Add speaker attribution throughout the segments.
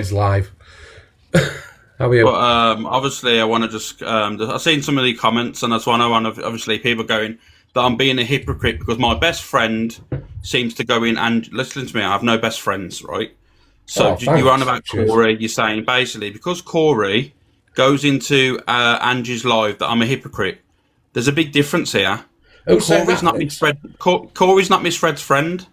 Speaker 1: It's live. How are you?
Speaker 2: But obviously, I want to just. I've seen some of the comments, and that's why I want to. Obviously, people going that I'm being a hypocrite because my best friend seems to go in and listen to me. I have no best friends, right? So you're on about Corey. You're saying basically because Corey goes into Angie's live that I'm a hypocrite. There's a big difference here. Corey's not Miss Fred. Corey's not Miss Fred's friend.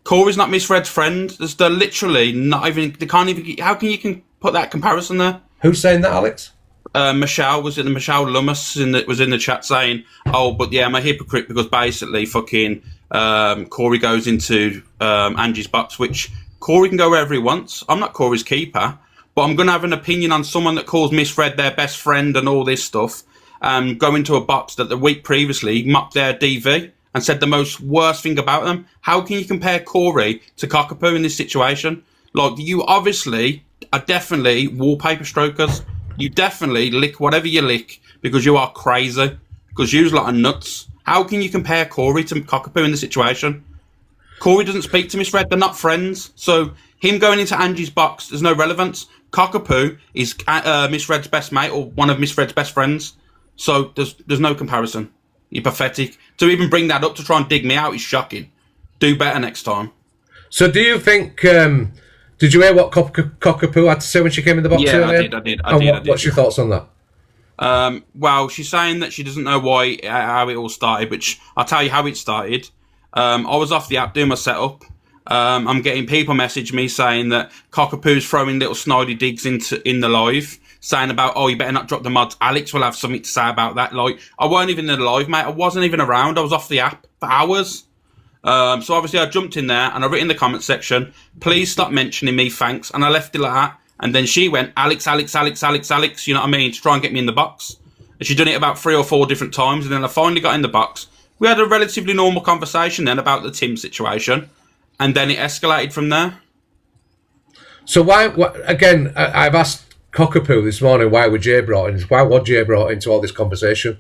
Speaker 2: Corey's not Miss Fred's friend. They're literally not even. They can't even. How can you put that comparison there?
Speaker 1: Who's saying that, Alex?
Speaker 2: Michelle Michelle Lummis was in the chat saying, "Oh, but yeah, I'm a hypocrite because basically, fucking Corey goes into Angie's box, which Corey can go wherever he wants. I'm not Corey's keeper, but I'm going to have an opinion on someone that calls Miss Fred their best friend and all this stuff. Go into a box that the week previously mocked their DV." And said the most worst thing about them. How can you compare Corey to Cockapoo in this situation? Like, you obviously are definitely wallpaper strokers. You definitely lick whatever you lick because you are crazy. Because you're lot of nuts. How can you compare Corey to Cockapoo in this situation? Corey doesn't speak to Miss Red. They're not friends. So him going into Angie's box, there's no relevance. Cockapoo is Miss Red's best mate or one of Miss Red's best friends. So there's no comparison. You're pathetic. To even bring that up to try and dig me out is shocking. Do better next time.
Speaker 1: So do you think... did you hear what Cockapoo had to say when she came in the box earlier?
Speaker 2: I did.
Speaker 1: What's your thoughts on
Speaker 2: that? Well, she's saying that she doesn't know how it all started, which I'll tell you how it started. I was off the app doing my setup. I'm getting people message me saying that Cockapoo's throwing little snidey digs in the live, saying about, oh, you better not drop the mods. Alex will have something to say about that. Like, I weren't even in the live, mate. I wasn't even around. I was off the app for hours. So obviously I jumped in there and I wrote in the comment section, please stop mentioning me, thanks. And I left it like that. And then she went, Alex, you know what I mean, to try and get me in the box. And she'd done it about 3 or 4 different times. And then I finally got in the box. We had a relatively normal conversation then about the Tim situation. And then it escalated from there.
Speaker 1: So again, I've asked Cockapoo this morning why was Jay brought in? Why was Jay brought into all this conversation?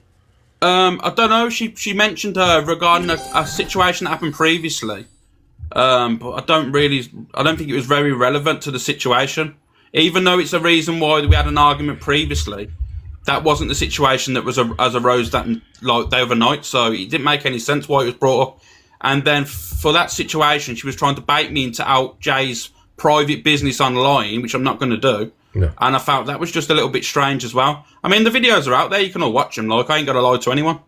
Speaker 2: I don't know. She mentioned regarding a situation that happened previously. But I don't think it was very relevant to the situation. Even though it's a reason why we had an argument previously, that wasn't the situation that was arose that like day overnight. So it didn't make any sense why it was brought up. And then for that situation, she was trying to bait me into out Jay's private business online, which I'm not going to do. No. And I felt that was just a little bit strange as well. I mean, the videos are out there. You can all watch them. Like, I ain't got to lie to anyone.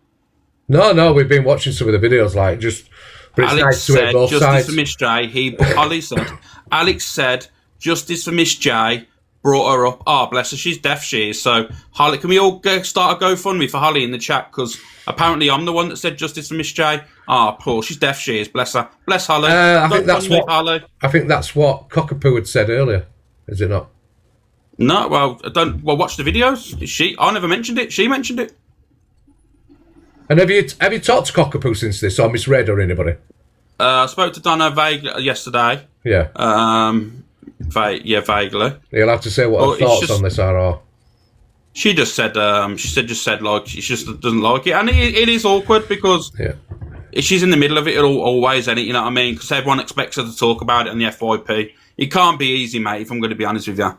Speaker 1: No, we've been watching some of the videos. Like, just... But it's
Speaker 2: Alex
Speaker 1: nice to
Speaker 2: said,
Speaker 1: both
Speaker 2: justice
Speaker 1: sides.
Speaker 2: for Miss J. Holly said, Alex said, justice for Miss J. Brought her up. Oh, bless her. She's deaf, she is. So, Holly, can we all start a GoFundMe for Holly in the chat? Because apparently I'm the one that said justice for Miss J. Oh, poor. She's deaf, she is. Bless her. Bless Holly.
Speaker 1: I think that's what Cockapoo had said earlier. Is it not?
Speaker 2: No, well, watch the videos. I never mentioned it. She mentioned it.
Speaker 1: And have you talked to Cockapoo since this, or Miss Red or anybody?
Speaker 2: I spoke to Donna yesterday.
Speaker 1: Yeah.
Speaker 2: Vaguely.
Speaker 1: You'll have to say what her thoughts on this are. Or...
Speaker 2: She just said, like she just doesn't like it, and it is awkward because she's in the middle of it always, and you know what I mean? Because everyone expects her to talk about it on the FYP. It can't be easy, mate. If I'm going to be honest with you.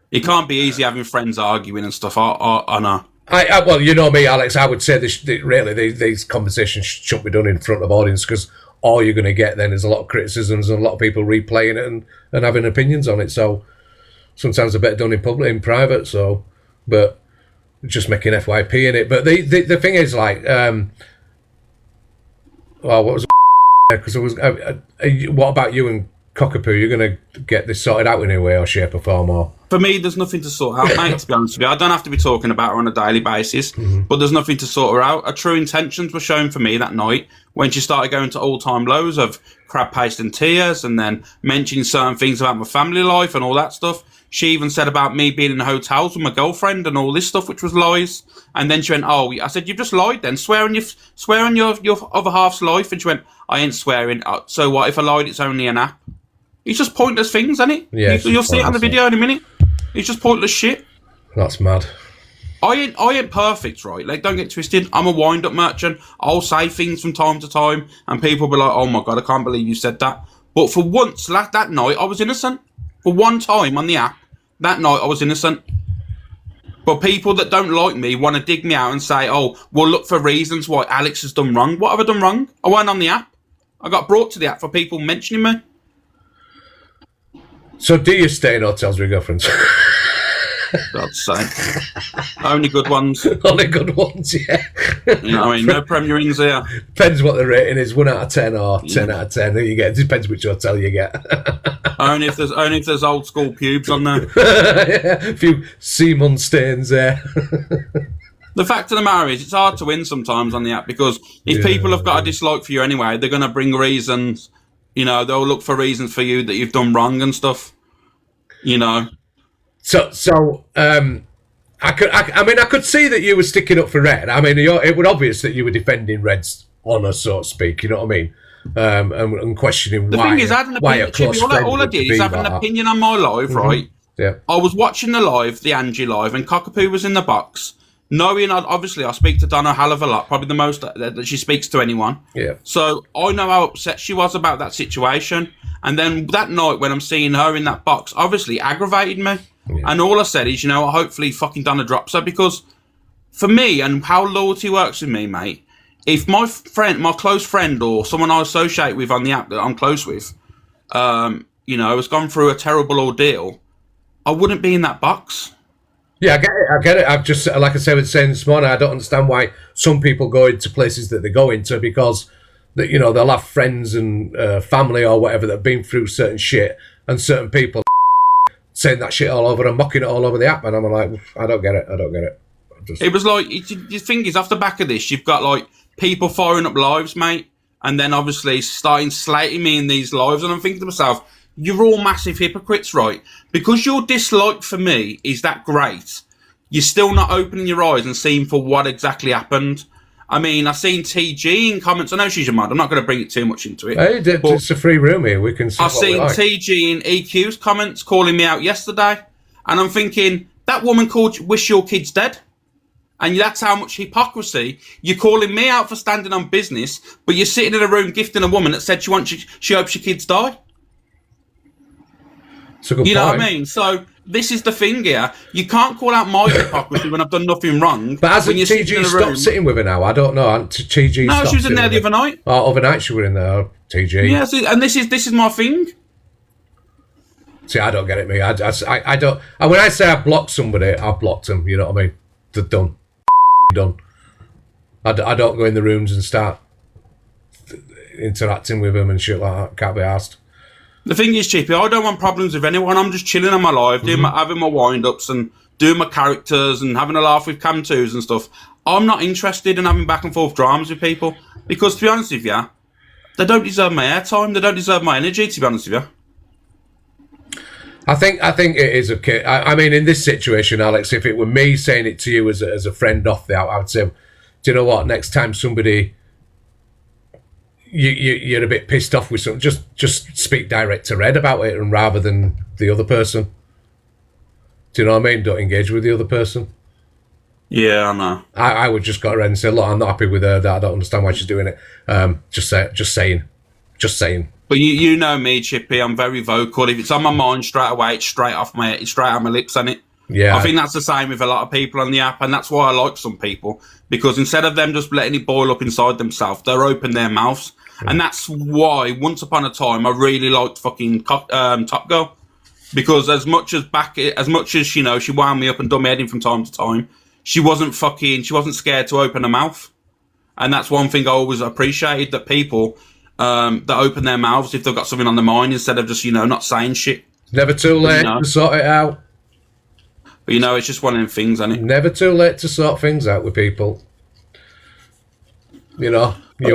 Speaker 2: It can't be easy having friends arguing and stuff. I know.
Speaker 1: Well, you know me, Alex. I would say these conversations shouldn't be done in front of audience because all you're going to get then is a lot of criticisms and a lot of people replaying it and having opinions on it. So sometimes they're better done in public, in private. So, but just making FYP in it. But the thing is, like, well, what was because it was. What about you and Cockapoo? You're going to get this sorted out in any way or shape or form, or?
Speaker 2: For me, there's nothing to sort out, mate, to be honest with you. I don't have to be talking about her on a daily basis, but there's nothing to sort her out. Her true intentions were shown for me that night when she started going to all-time lows of crab paste and tears and then mentioning certain things about my family life and all that stuff. She even said about me being in hotels with my girlfriend and all this stuff, which was lies. And then she went, oh, I said, you've just lied then. Swear on your other half's life. And she went, I ain't swearing. So what, if I lied, it's only an app. It's just pointless things, isn't it?
Speaker 1: Yeah,
Speaker 2: you'll see it on the video in a minute. It's just pointless shit.
Speaker 1: That's mad.
Speaker 2: I ain't perfect, right? Like, don't get twisted. I'm a wind-up merchant. I'll say things from time to time, and people will be like, oh my God, I can't believe you said that. But for once, that night, I was innocent. For one time on the app, that night I was innocent. But people that don't like me want to dig me out and say, oh, we'll look for reasons why Alex has done wrong. What have I done wrong? I weren't on the app. I got brought to the app for people mentioning me.
Speaker 1: So do you stay in hotels with girlfriends?
Speaker 2: God's sake. Only good ones.
Speaker 1: Only good ones, yeah.
Speaker 2: You know what I mean? No Premier Inns here.
Speaker 1: Depends what the rating is, 1 out of 10 or 10 out of 10. You get. It depends which hotel you get.
Speaker 2: Only if there's old school pubes on there.
Speaker 1: Yeah, a few Seaman stains there.
Speaker 2: The fact of the matter is, it's hard to win sometimes on the app because if people have got a dislike for you anyway, they're going to bring reasons. You know, they'll look for reasons for you that you've done wrong and stuff. You know.
Speaker 1: So, I could see that you were sticking up for Red. I mean, it was obvious that you were defending Red's honour, so to speak. You know what I mean? And questioning
Speaker 2: the
Speaker 1: why.
Speaker 2: Thing is, I had an opinion. All I did is have an opinion on my live, right?
Speaker 1: Yeah.
Speaker 2: I was watching the Angie live, and Cockapoo was in the box. Knowing, obviously, I speak to Donna a hell of a lot, probably the most that she speaks to anyone.
Speaker 1: Yeah.
Speaker 2: So I know how upset she was about that situation. And then that night when I'm seeing her in that box, obviously aggravated me. Yeah. And all I said is, hopefully fucking Donna drops her, because for me and how loyalty works with me, mate, if my close friend or someone I associate with on the app that I'm close with, has gone through a terrible ordeal, I wouldn't be in that box.
Speaker 1: Yeah, I get it. I've just, like I was saying this morning, I don't understand why some people go into places that they go into, because that they'll have friends and family or whatever that have been through certain shit, and certain people saying that shit all over and mocking it all over the app, and I'm like, I don't get it. It
Speaker 2: was like, the thing is, off the back of this, you've got like people firing up lives, mate, and then obviously starting slating me in these lives, and I'm thinking to myself, you're all massive hypocrites, right? Because your dislike for me is that great, you're still not opening your eyes and seeing for what exactly happened. I mean, I've seen TG in comments. I know she's your mad. I'm not going to bring it too much into it.
Speaker 1: Hey, it's a free room here. We can see
Speaker 2: I've seen TG in EQ's comments calling me out yesterday. And I'm thinking, that woman called Wish Your Kids Dead. And that's how much hypocrisy. You're calling me out for standing on business, but you're sitting in a room gifting a woman that said she hopes your kids die.
Speaker 1: It's a good point.
Speaker 2: Know what I mean? So this is the thing here. You can't call out my hypocrisy when I've done nothing wrong.
Speaker 1: But hasn't TG stopped sitting with her now? I don't know. TG
Speaker 2: no, she was in there the other night.
Speaker 1: Oh, overnight she was in there, TG.
Speaker 2: Yeah, see, and this is my thing.
Speaker 1: See, I don't get it, me. I don't. And when I say I blocked somebody, I blocked them. You know what I mean? They're done. Done. I don't go in the rooms and start interacting with them and shit like that. Can't be asked.
Speaker 2: The thing is, Chippy, I don't want problems with anyone. I'm just chilling on my life, having my wind-ups and doing my characters and having a laugh with Cam 2s and stuff. I'm not interested in having back-and-forth dramas with people because, to be honest with you, they don't deserve my airtime. They don't deserve my energy, to be honest with you.
Speaker 1: I think it is okay. I mean, in this situation, Alex, if it were me saying it to you as a friend off the out, I would say, do you know what? Next time somebody... You're a bit pissed off with something, just speak direct to Red about it, and rather than the other person. Do you know what I mean? Don't engage with the other person.
Speaker 2: Yeah, I know.
Speaker 1: I would just go to Red and say, look, I'm not happy with her. I don't understand why she's doing it. Just saying.
Speaker 2: But you know me, Chippy. I'm very vocal. If it's on my mind straight away, it's straight out my lips, isn't it?
Speaker 1: Yeah.
Speaker 2: I think that's the same with a lot of people on the app, and that's why I like some people, because instead of them just letting it boil up inside themselves, they're open their mouths. And that's why, once upon a time, I really liked fucking Top Girl. Because as much as she wound me up and done my head in from time to time, she wasn't scared to open her mouth. And that's one thing I always appreciated, that people that open their mouths if they've got something on their mind, instead of just, not saying shit.
Speaker 1: Never too late to sort it out.
Speaker 2: But, it's just one of them things, isn't it?
Speaker 1: Never too late to sort things out with people. You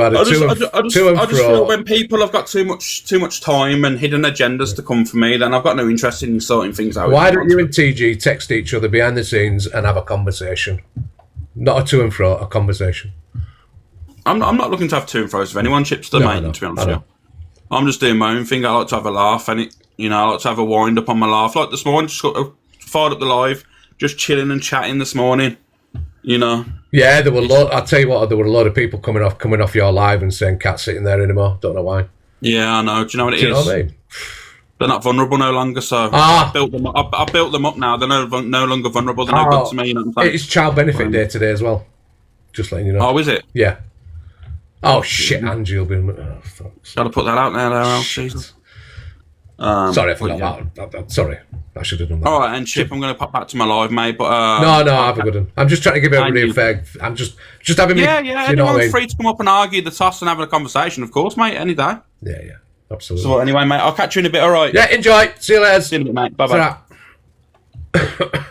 Speaker 1: had
Speaker 2: I just feel when people have got too much time and hidden agendas to come for me, then I've got no interest in sorting things out.
Speaker 1: Why don't you and TG text each other behind the scenes and have a conversation? Not a to and fro, a conversation.
Speaker 2: I'm not looking to have to and fro's with anyone, Chips, to be honest with you. I'm just doing my own thing. I like to have a laugh, and I like to have a wind up on my laugh. Like this morning, just fired up the live, just chilling and chatting this morning.
Speaker 1: Yeah, there were I'll tell you what, there were a lot of people coming off your live and saying, "Cat's sitting there anymore." Don't know why.
Speaker 2: Yeah, I know. Do you know what it is?
Speaker 1: Do you know what I mean?
Speaker 2: They're not vulnerable no longer, so I built them up. I built them up now. They're no longer vulnerable. They're no good to me. You know what I'm saying?
Speaker 1: It's Child Benefit Day today as well. Just letting you know.
Speaker 2: Oh, is it?
Speaker 1: Yeah. Oh shit, Angie will be. Oh, fuck.
Speaker 2: Gotta put that out there, Al. Jesus.
Speaker 1: Sorry, I forgot that. Sorry, I should have done that.
Speaker 2: All right, and Chip, I'm going to pop back to my live, mate. But
Speaker 1: no, have a good one. I'm just trying to give everybody a fair. I'm just having.
Speaker 2: Yeah.
Speaker 1: You know
Speaker 2: Anyone's
Speaker 1: what I mean?
Speaker 2: free to come up and argue the toss and have a conversation, of course, mate. Any day.
Speaker 1: Yeah, absolutely.
Speaker 2: So anyway, mate, I'll catch you in a bit. All right.
Speaker 1: Yeah, enjoy. See you later.
Speaker 2: See you in a bit, mate. Bye bye.